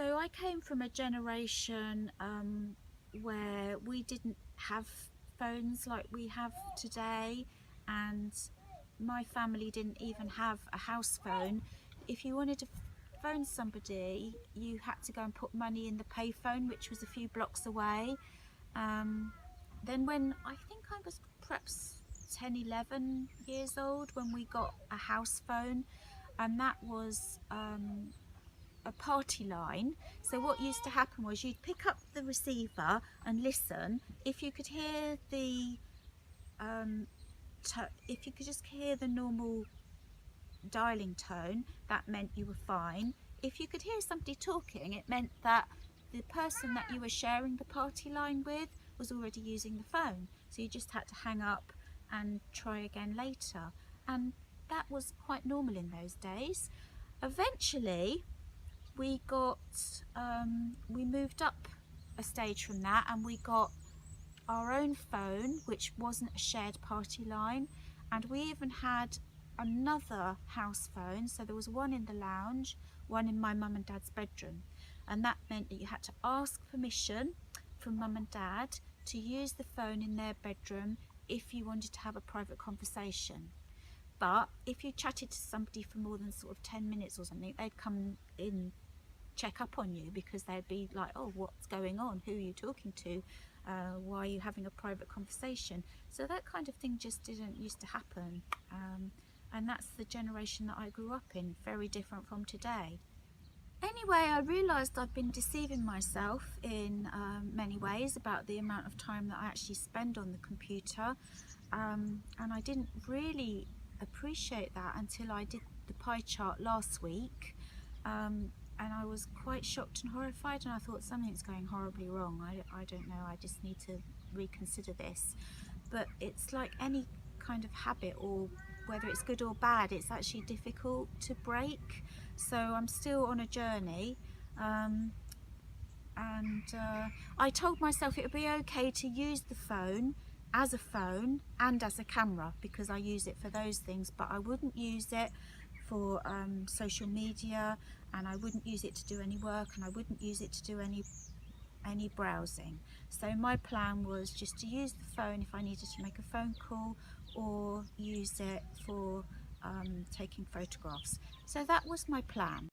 So I came from a generation where we didn't have phones like we have today, and my family didn't even have a house phone. If you wanted to phone somebody, you had to go and put money in the payphone, which was a few blocks away. Then when I think I was perhaps 10, 11 years old when we got a house phone, and that was a party line. So what used to happen was you'd pick up the receiver and listen. If you could hear the if you could just hear the normal dialing tone, that meant you were fine. If you could hear somebody talking, it meant that the person that you were sharing the party line with was already using the phone, so you just had to hang up and try again later. And that was quite normal in those days. Eventually we got we moved up a stage from that, and we got our own phone, which wasn't a shared party line, and we even had another house phone. So there was one in the lounge, one in my mum and dad's bedroom, and that meant that you had to ask permission from mum and dad to use the phone in their bedroom if you wanted to have a private conversation. But if you chatted to somebody for more than sort of 10 minutes or something, they'd come in, check up on you, because they'd be like, oh, what's going on, who are you talking to, why are you having a private conversation? So that kind of thing just didn't used to happen, and that's the generation that I grew up in, very different from today. Anyway, I realised I've been deceiving myself in many ways about the amount of time that I actually spend on the computer, and I didn't really appreciate that until I did the pie chart last week, and I was quite shocked and horrified, and I thought something's going horribly wrong. I don't know, I just need to reconsider this. But it's like any kind of habit, or whether it's good or bad, it's actually difficult to break. So I'm still on a journey, and I told myself it would be okay to use the phone as a phone and as a camera, because I use it for those things, but I wouldn't use it for social media, and I wouldn't use it to do any work, and I wouldn't use it to do any browsing. So my plan was just to use the phone if I needed to make a phone call, or use it for taking photographs. So that was my plan.